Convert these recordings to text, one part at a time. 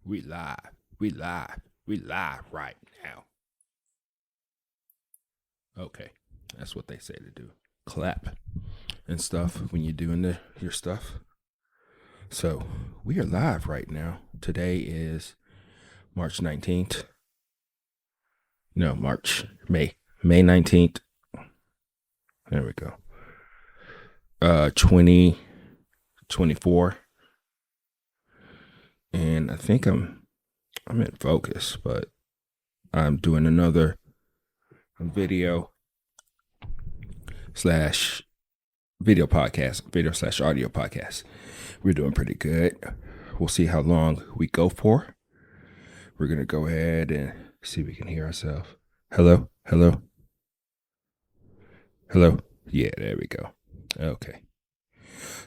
We live. We live. We live right now. Okay. That's what they say to do. Clap and stuff when you're doing your stuff. So we are live right now. Today is March 19th. No, May 19th. There we go. 2024. And I think I'm in focus, but I'm doing another video slash audio podcast. We're doing pretty good. We'll see how long we go for. We're going to go ahead and see if we can hear ourselves. Hello? Hello? Hello? Yeah, there we go. Okay.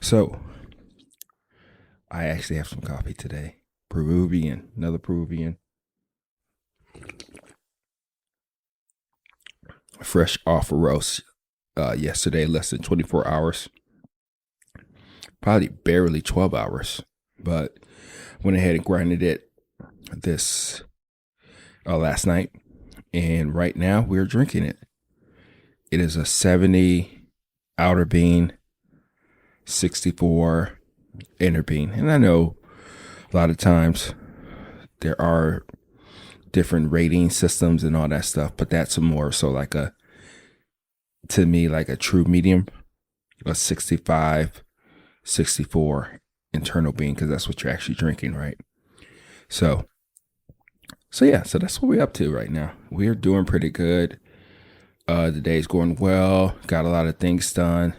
So, I actually have some coffee today. Another Peruvian. Fresh off a roast yesterday, less than 24 hours. Probably barely 12 hours. But went ahead and grinded it this last night. And right now we're drinking it. It is a 70 outer bean, 64 inner bean. And I know a lot of times there are different rating systems and all that stuff, but that's more so to me, like a true medium, a 65, 64 internal bean, because that's what you're actually drinking, right? So that's what we're up to right now. We're doing pretty good. The day's going well. Got a lot of things done.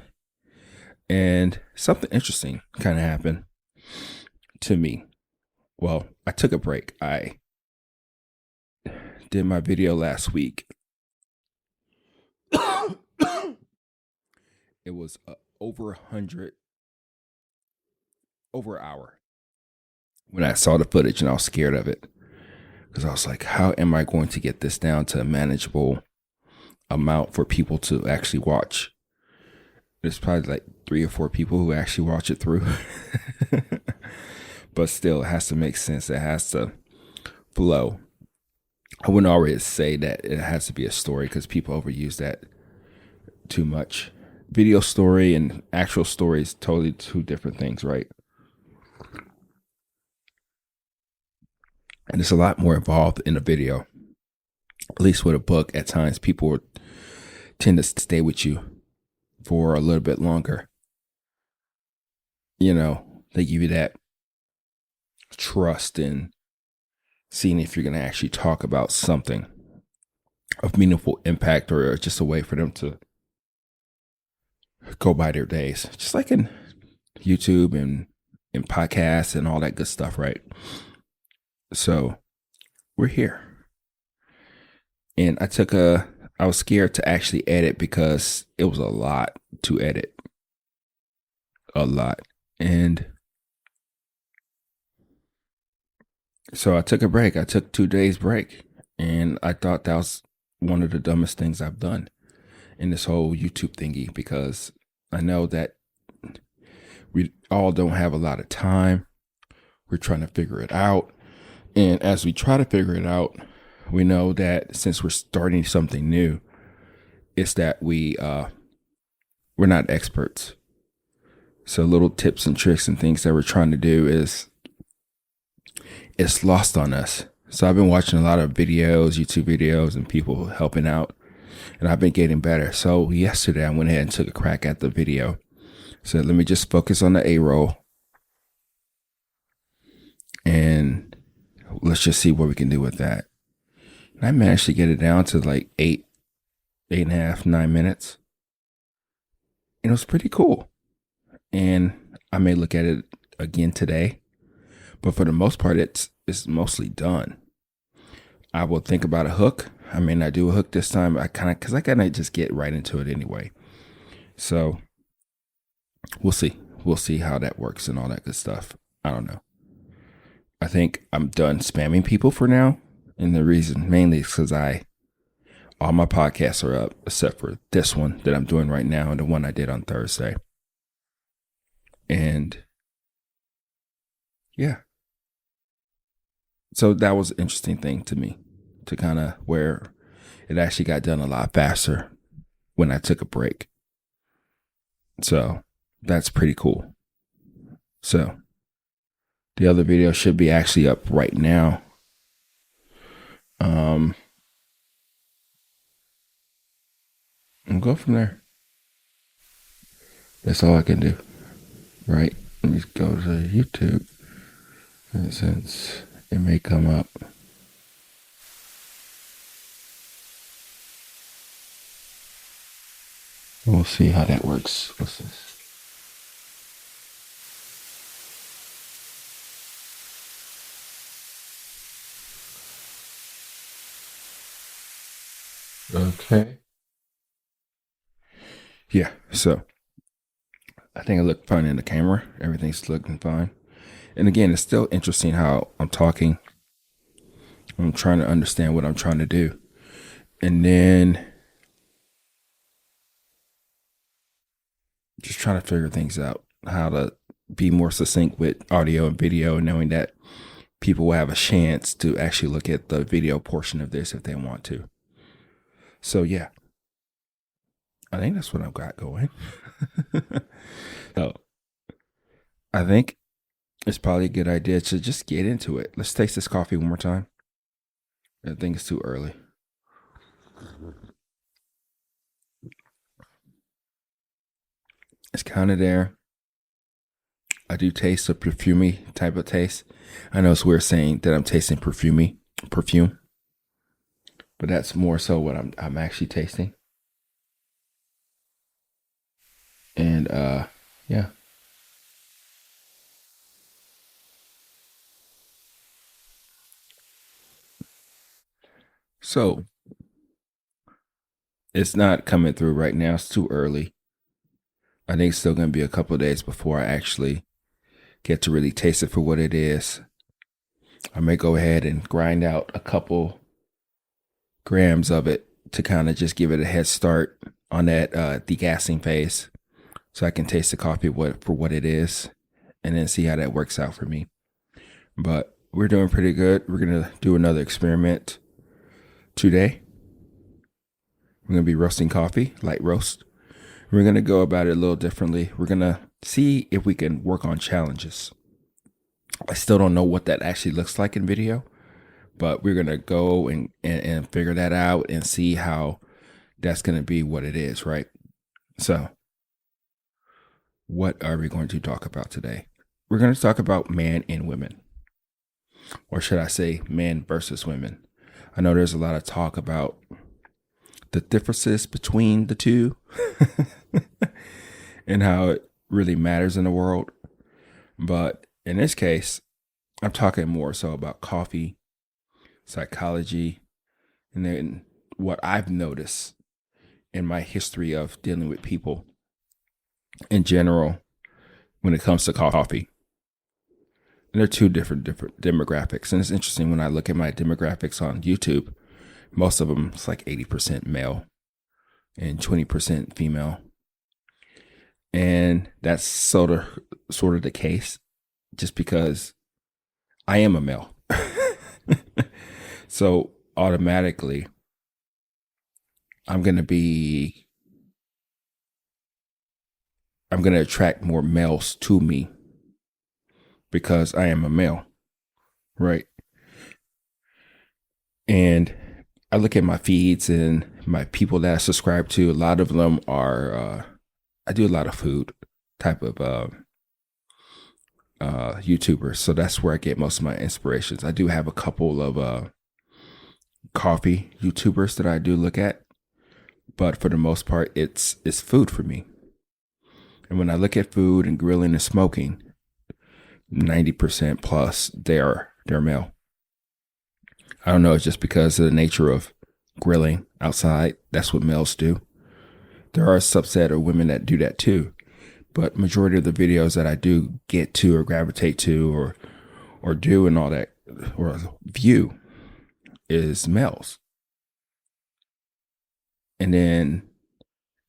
And something interesting kind of happened to me. Well, I took a break. I did my video last week. It was over an hour when I saw the footage, and I was scared of it because I was like, how am I going to get this down to a manageable amount for people to actually watch? There's probably like 3 or 4 people who actually watch it through. But still, it has to make sense. It has to flow. I wouldn't always say that it has to be a story because people overuse that too much. Video story and actual story is totally 2 different things, right? And there's a lot more involved in a video. At least with a book, at times people tend to stay with you for a little bit longer. You know, they give you that trust in seeing if you're going to actually talk about something of meaningful impact or just a way for them to go by their days. Just like in YouTube and in podcasts and all that good stuff, right? So we're here. And I was scared to actually edit because it was a lot to edit. A lot. And so I took a break. I took 2 days break. And I thought that was one of the dumbest things I've done in this whole YouTube thingy, because I know that we all don't have a lot of time. We're trying to figure it out. And as we try to figure it out, we know that since we're starting something new, it's that we're not experts. So little tips and tricks and things that we're trying to do it's lost on us. So I've been watching a lot of videos, YouTube videos, and people helping out, and I've been getting better. So yesterday I went ahead and took a crack at the video. So let me just focus on the A-roll, and let's just see what we can do with that. And I managed to get it down to like 8.5, 9 minutes. And it was pretty cool. And I may look at it again today, but for the most part, it's mostly done. I will think about a hook. I may not do a hook this time. Because I kind of just get right into it anyway. So we'll see. We'll see how that works and all that good stuff. I don't know. I think I'm done spamming people for now. And the reason mainly is because all my podcasts are up except for this one that I'm doing right now and the one I did on Thursday. And yeah. So that was an interesting thing to me, to kind of where it actually got done a lot faster when I took a break. So that's pretty cool. So the other video should be actually up right now. And go from there. That's all I can do, right? Let me go to YouTube, and since it may come up. We'll see how that works. What's this? Okay. Yeah, so I think I look fine in the camera. Everything's looking fine. And again, it's still interesting how I'm talking. I'm trying to understand what I'm trying to do. And then just trying to figure things out, how to be more succinct with audio and video, knowing that people will have a chance to actually look at the video portion of this if they want to. So yeah, I think that's what I've got going. So I think it's probably a good idea to just get into it. Let's taste this coffee one more time. I think it's too early. It's kind of there. I do taste a perfumey type of taste. I know it's weird saying that I'm tasting perfume, but that's more so what I'm actually tasting. And yeah. So it's not coming through right now. It's too early. I think it's still going to be a couple of days before I actually get to really taste it for what it is. I may go ahead and grind out a couple grams of it to kind of just give it a head start on that degassing phase, so I can taste the coffee for what it is, and then see how that works out for me. But we're doing pretty good. We're going to do another experiment today. We're going to be roasting coffee, light roast. We're going to go about it a little differently. We're going to see if we can work on challenges. I still don't know what that actually looks like in video, but we're going to go and figure that out and see how that's going to be what it is, right? So what are we going to talk about today? We're going to talk about man and women, or should I say man versus women. I know there's a lot of talk about the differences between the two and how it really matters in the world. But in this case, I'm talking more so about coffee, psychology, and then what I've noticed in my history of dealing with people in general when it comes to coffee. And they're two different demographics. And it's interesting when I look at my demographics on YouTube, most of them, it's like 80% male and 20% female. And that's sort of the case just because I am a male. So automatically I'm going to attract more males to me because I am a male, right? And I look at my feeds and my people that I subscribe to. A lot of them are, I do a lot of food type of YouTubers. So that's where I get most of my inspirations. I do have a couple of coffee YouTubers that I do look at, but for the most part, it's food for me. And when I look at food and grilling and smoking, 90% plus they're male. I don't know, it's just because of the nature of grilling outside. That's what males do. There are a subset of women that do that too, but majority of the videos that I do get to or gravitate to or do and all that or view is males. And then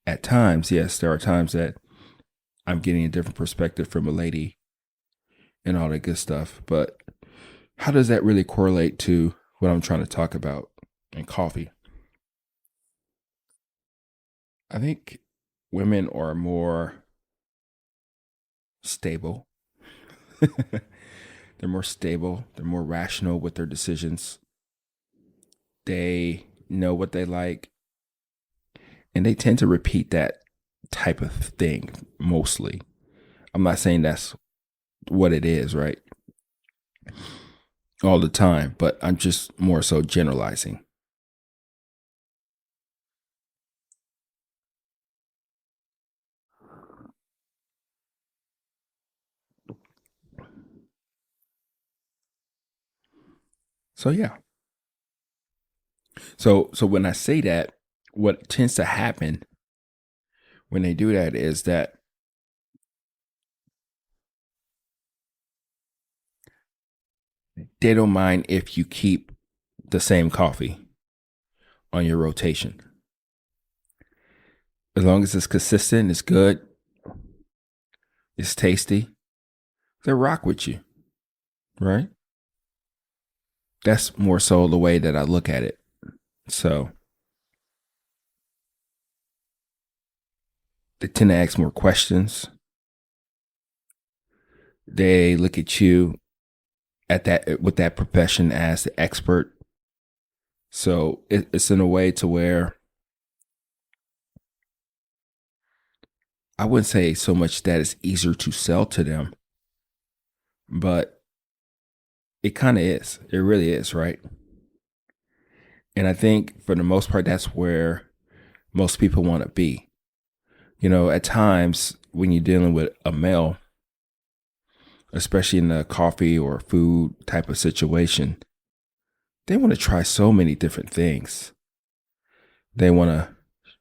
at times, yes, there are times that I'm getting a different perspective from a lady and all that good stuff. But how does that really correlate to what I'm trying to talk about in coffee? I think women are more stable. They're more stable. They're more rational with their decisions. They know what they like, and they tend to repeat that type of thing mostly. I'm not saying that's what it is, right? All the time, but I'm just more so generalizing. So yeah. So when I say that, what tends to happen when they do that is that they don't mind if you keep the same coffee on your rotation. As long as it's consistent, it's good, it's tasty, they rock with you, right? That's more so the way that I look at it. So they tend to ask more questions. They look at you at that with that profession as the expert. So it's in a way to where I wouldn't say so much that it's easier to sell to them, but it kind of is. It really is, right? And I think for the most part, that's where most people want to be. You know, at times when you're dealing with a male, especially in a coffee or food type of situation, they want to try so many different things. They want to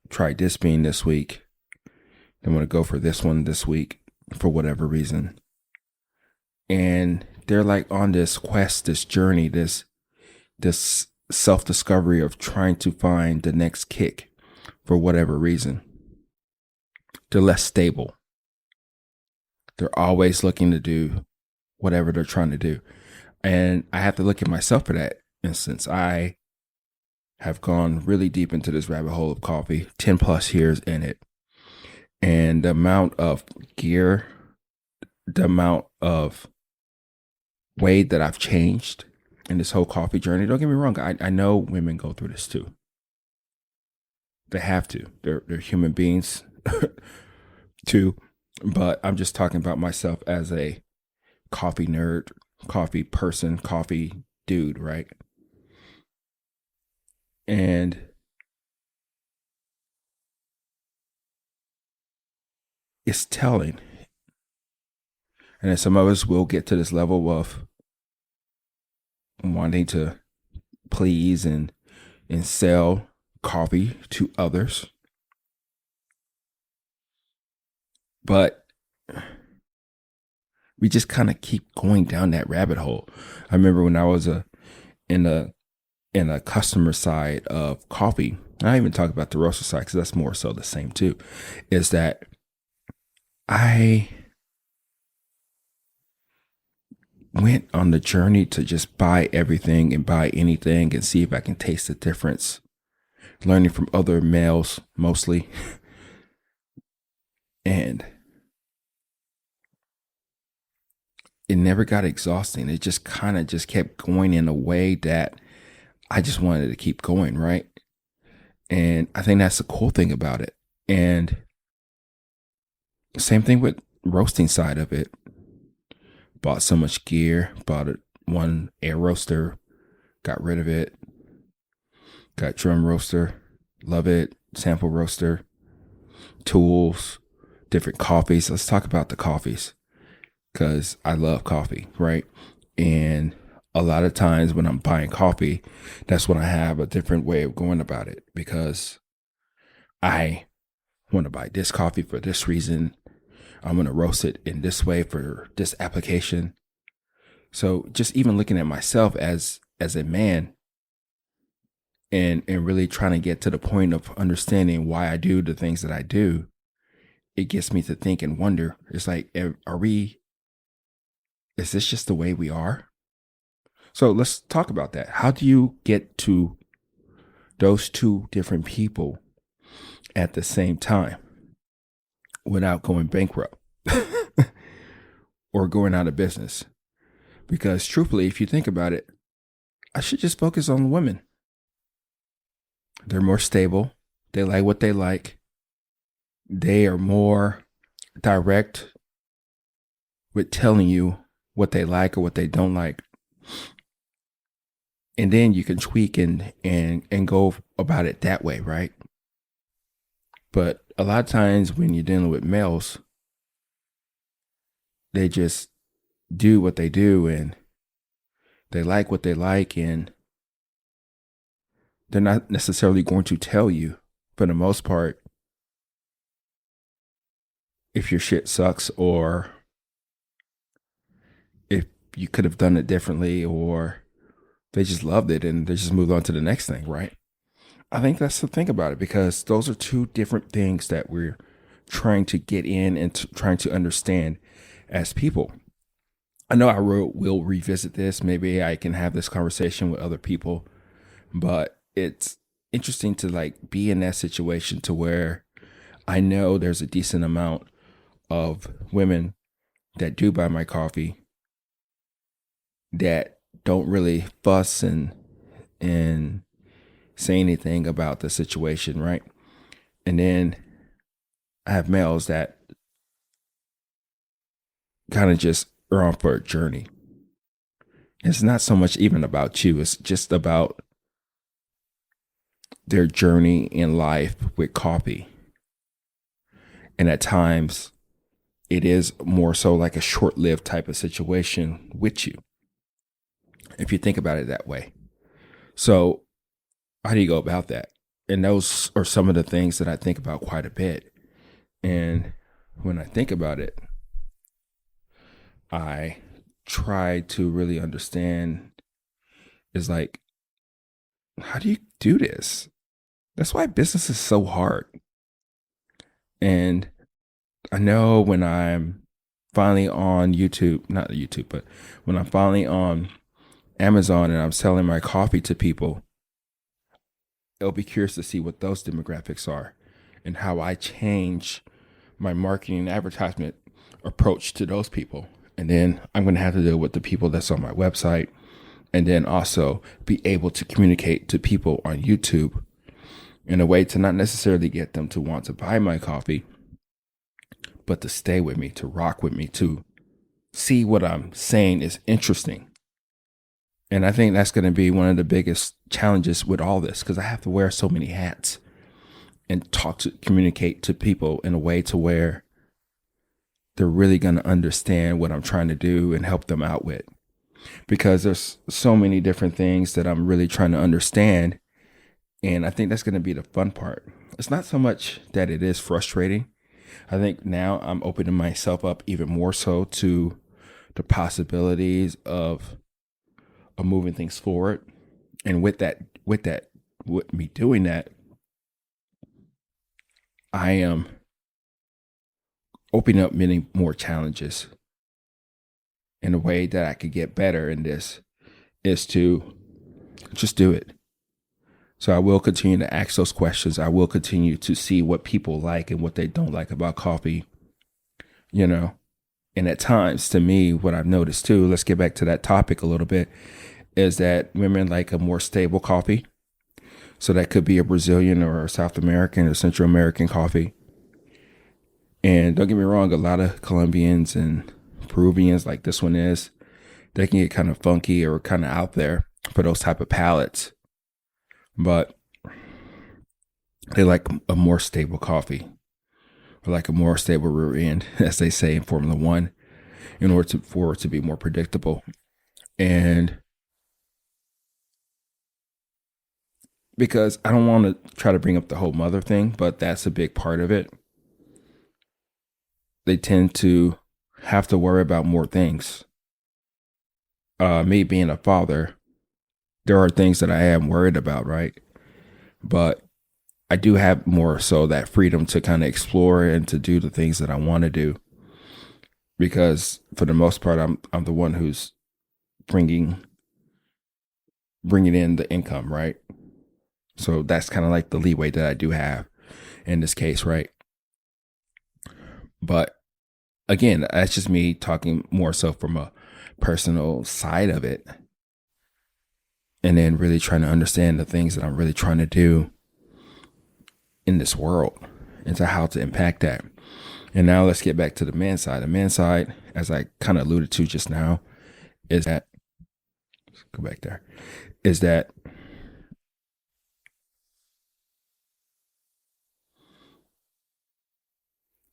try this bean this week. They want to go for this one this week for whatever reason. And they're like on this quest, this journey, this self-discovery of trying to find the next kick for whatever reason. They're less stable. They're always looking to do whatever they're trying to do. And I have to look at myself for that instance. I have gone really deep into this rabbit hole of coffee, 10 plus years in it. And the amount of gear, the amount of way that I've changed in this whole coffee journey. Don't get me wrong. I know women go through this too. They have to. They're human beings too. But I'm just talking about myself as a coffee nerd, coffee person, coffee dude, right? And it's telling. And then some of us will get to this level of wanting to please and sell coffee to others. But we just kind of keep going down that rabbit hole. I remember when I was in a customer side of coffee, I even talk about the roaster side because that's more so the same too, is that I went on the journey to just buy everything and buy anything and see if I can taste the difference. Learning from other males mostly. And it never got exhausting. It just kind of just kept going in a way that I just wanted to keep going, right? And I think that's the cool thing about it. And same thing with roasting side of it. Bought so much gear, bought one air roaster, got rid of it, got drum roaster, love it, sample roaster, tools, different coffees. Let's talk about the coffees because I love coffee, right? And a lot of times when I'm buying coffee, that's when I have a different way of going about it because I want to buy this coffee for this reason. I'm going to roast it in this way for this application. So just even looking at myself as a man and really trying to get to the point of understanding why I do the things that I do, it gets me to think and wonder. It's like, is this just the way we are? So let's talk about that. How do you get to those two different people at the same time without going bankrupt or going out of business? Because truthfully, if you think about it, I should just focus on the women. They're more stable. They like what they like. They are more direct with telling you what they like or what they don't like. And then you can tweak and go about it that way, right? But a lot of times when you're dealing with males, they just do what they do and they like what they like, and they're not necessarily going to tell you, for the most part, if your shit sucks or if you could have done it differently, or they just loved it and they just moved on to the next thing, right? I think that's the thing about it, because those are two different things that we're trying to get in and trying to understand as people. I know will revisit this. Maybe I can have this conversation with other people, but it's interesting to like be in that situation to where I know there's a decent amount of women that do buy my coffee that don't really fuss and say anything about the situation, right? And then I have males that kind of just are on for a journey. It's not so much even about you, it's just about their journey in life with coffee. And at times, it is more so like a short-lived type of situation with you, if you think about it that way. So how do you go about that? And those are some of the things that I think about quite a bit. And when I think about it, I try to really understand is like, how do you do this? That's why business is so hard. And I know when I'm finally on YouTube, not YouTube, but when I'm finally on Amazon and I'm selling my coffee to people, I'll be curious to see what those demographics are and how I change my marketing and advertisement approach to those people. And then I'm going to have to deal with the people that's on my website, and then also be able to communicate to people on YouTube in a way to not necessarily get them to want to buy my coffee, but to stay with me, to rock with me, to see what I'm saying is interesting. And I think that's going to be one of the biggest challenges with all this, because I have to wear so many hats and communicate to people in a way to where they're really going to understand what I'm trying to do and help them out with. Because there's so many different things that I'm really trying to understand. And I think that's going to be the fun part. It's not so much that it is frustrating. I think now I'm opening myself up even more so to the possibilities of moving things forward. And with me doing that, I am opening up many more challenges. And a way that I could get better in this is to just do it. So I will continue to ask those questions. I will continue to see what people like and what they don't like about coffee, you know. And at times, to me, what I've noticed too, let's get back to that topic a little bit, is that women like a more stable coffee. So that could be a Brazilian or a South American or Central American coffee. And don't get me wrong, a lot of Colombians and Peruvians, like this one is, they can get kind of funky or kind of out there for those type of palates. But they like a more stable coffee, or like a more stable rear end, as they say in Formula One, in order for it to be more predictable. And because I don't want to try to bring up the whole mother thing, but that's a big part of it. They tend to have to worry about more things. Me being a father, there are things that I am worried about, right? But I do have more so that freedom to kind of explore and to do the things that I want to do. Because for the most part, I'm the one who's bringing bringing in the income, right? So that's kind of like the leeway that I do have in this case, right? But again, that's just me talking more so from a personal side of it. And then really trying to understand the things that I'm really trying to do in this world and to how to impact that. And now let's get back to the man side. The man side, as I kind of alluded to just now, is that, let's go back there, is that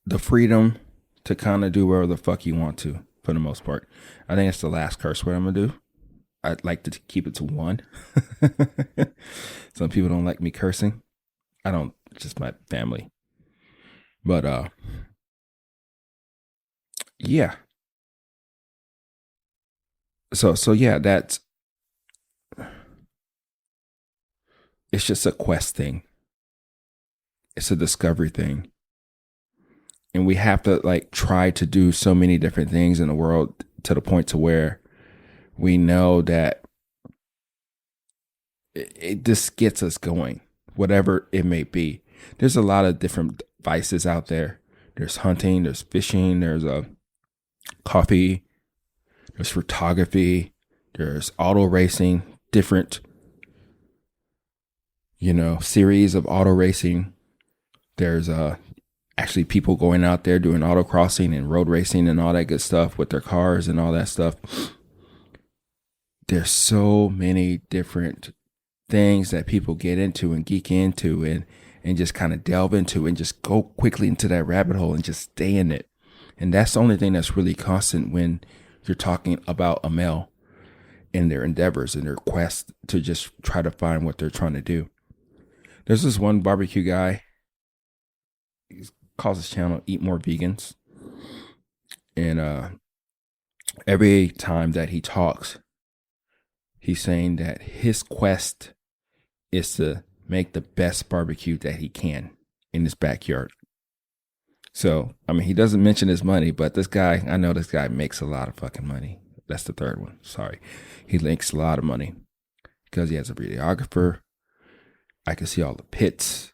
the freedom to kind of do whatever the fuck you want to, for the most part. I think it's the last curse word I'm going to do. I'd like to keep it to one. Some people don't like me cursing. I don't, it's just my family. But, yeah. So yeah, that's, it's just a quest thing. It's a discovery thing. And we have to like try to do so many different things in the world to the point to where we know that it just gets us going, whatever it may be. There's a lot of different vices out there. There's hunting, there's fishing, there's coffee, there's photography, there's auto racing, different, series of auto racing. There's actually people going out there doing autocrossing and road racing and all that good stuff with their cars and all that stuff. There's so many different things that people get into and geek into and just kind of delve into and just go quickly into that rabbit hole and just stay in it. And that's the only thing that's really constant when you're talking about a male in their endeavors and their quest to just try to find what they're trying to do. There's this one barbecue guy. He calls his channel Eat More Vegans. And every time that he talks, he's saying that his quest is to make the best barbecue that he can in his backyard. So, I mean, he doesn't mention his money, but I know this guy makes a lot of fucking money. That's the third one. Sorry. He makes a lot of money because he has a videographer. I can see all the pits.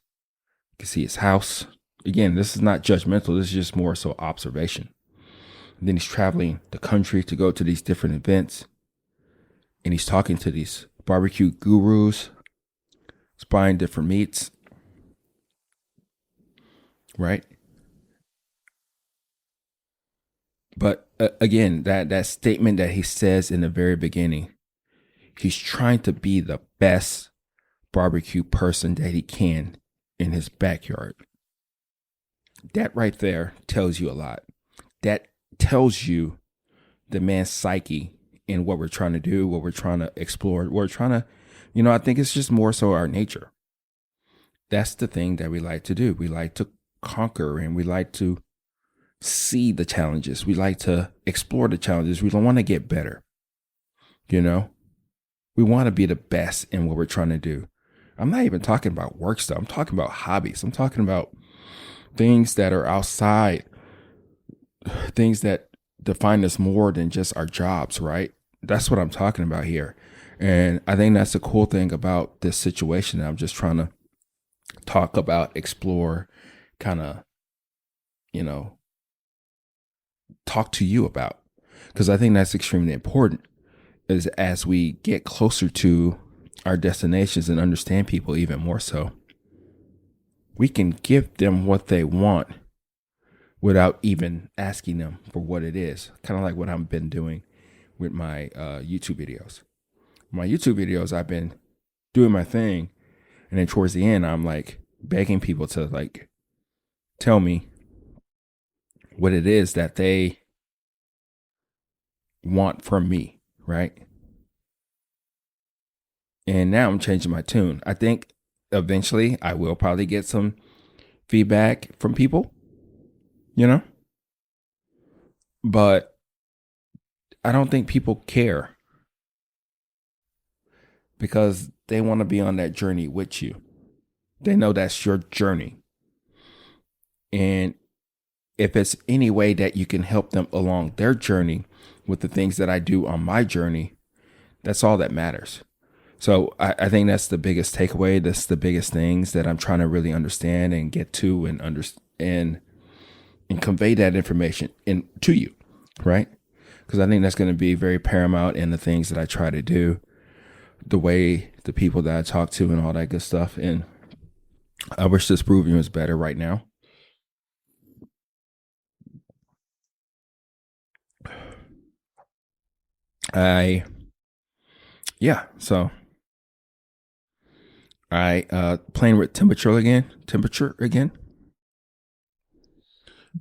I can see his house. Again, this is not judgmental. This is just more so observation. And then he's traveling the country to go to these different events. And he's talking to these barbecue gurus. He's buying different meats. Right? But again, that statement that he says in the very beginning, he's trying to be the best barbecue person that he can in his backyard. That right there tells you a lot. That tells you the man's psyche and what we're trying to do, what we're trying to explore. We're trying to, I think it's just more so our nature. That's the thing that we like to do. We like to conquer and we like to see the challenges. We like to explore the challenges. We don't want to get better. We want to be the best in what we're trying to do. I'm not even talking about work stuff. I'm talking about hobbies. I'm talking about things that are outside, things that define us more than just our jobs, right? That's what I'm talking about here. And I think that's the cool thing about this situation that I'm just trying to talk about, explore, kind of, talk to you about. Because I think that's extremely important is as we get closer to our destinations and understand people even more so, we can give them what they want without even asking them for what it is. Kind of like what I've been doing with my YouTube videos. My YouTube videos, I've been doing my thing. And then towards the end, I'm like begging people to like tell me what it is that they want from me, right? And now I'm changing my tune. I think eventually I will probably get some feedback from people, but I don't think people care because they want to be on that journey with you. They know that's your journey. And if it's any way that you can help them along their journey with the things that I do on my journey, that's all that matters. So I think that's the biggest takeaway. That's the biggest things that I'm trying to really understand and get to and understand and convey that information to you, right? Because I think that's going to be very paramount in the things that I try to do, the way the people that I talk to and all that good stuff. And I wish this proving was better right now. I so I playing with temperature again.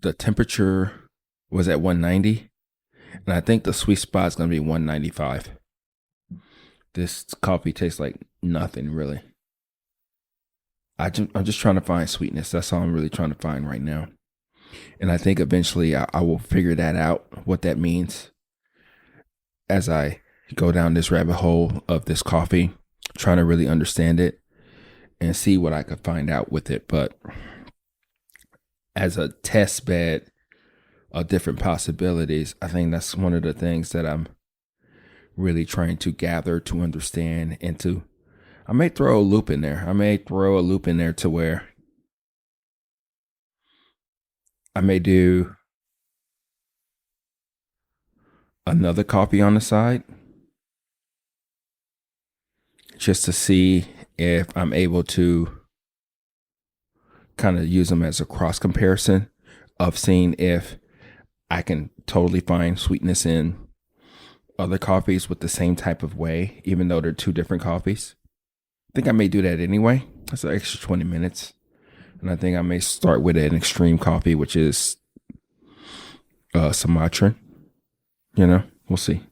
The temperature was at 190, and I think the sweet spot is going to be 195. This coffee tastes like nothing really. I'm just trying to find sweetness. That's all I'm really trying to find right now. And I think eventually I will figure that out, what that means, as I go down this rabbit hole of this coffee, trying to really understand it and see what I could find out with it. But as a test bed of different possibilities, I think that's one of the things that I'm really trying to gather, to understand, and to, I may throw a loop in there. I may throw a loop in there to where I may do another coffee on the side just to see if I'm able to kind of use them as a cross comparison of seeing if I can totally find sweetness in other coffees with the same type of way, even though they're two different coffees. I think I may do that anyway. That's an extra 20 minutes. And I think I may start with an extreme coffee, which is Sumatran. We'll see.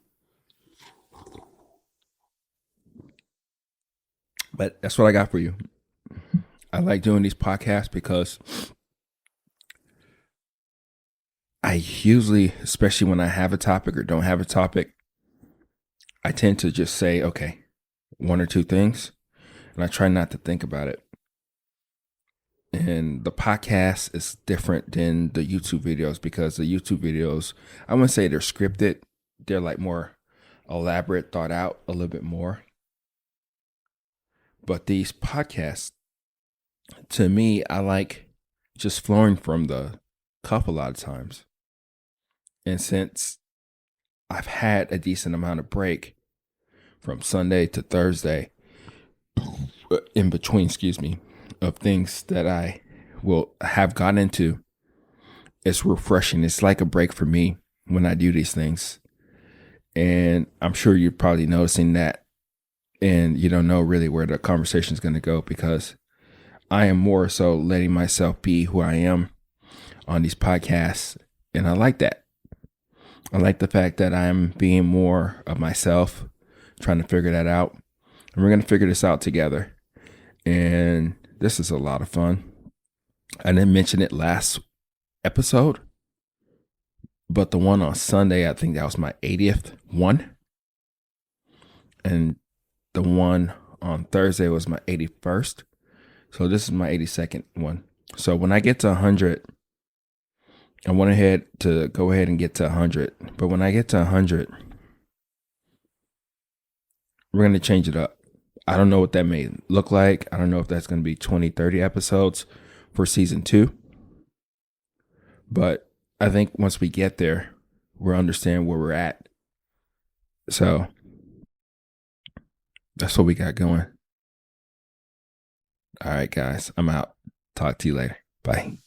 But that's what I got for you. I like doing these podcasts because I usually, especially when I have a topic or don't have a topic, I tend to just say, okay, one or two things, and I try not to think about it. And the podcast is different than the YouTube videos because the YouTube videos, I wouldn't say they're scripted. They're like more elaborate, thought out a little bit more. But these podcasts, to me, I like just flowing from the cup a lot of times. And since I've had a decent amount of break from Sunday to Thursday, in between, of things that I will have gotten into, it's refreshing. It's like a break for me when I do these things. And I'm sure you're probably noticing that, and you don't know really where the conversation is going to go because I am more so letting myself be who I am on these podcasts. And I like that. I like the fact that I'm being more of myself, trying to figure that out. And we're going to figure this out together. And this is a lot of fun. I didn't mention it last episode, but the one on Sunday, I think that was my 80th one. And the one on Thursday was my 81st. So this is my 82nd one. So when I get to 100, I went ahead to go ahead and get to 100. But when I get to 100, we're going to change it up. I don't know what that may look like. I don't know if that's going to be 20, 30 episodes for season 2. But I think once we get there, we'll understand where we're at. So that's what we got going. All right, guys, I'm out. Talk to you later. Bye.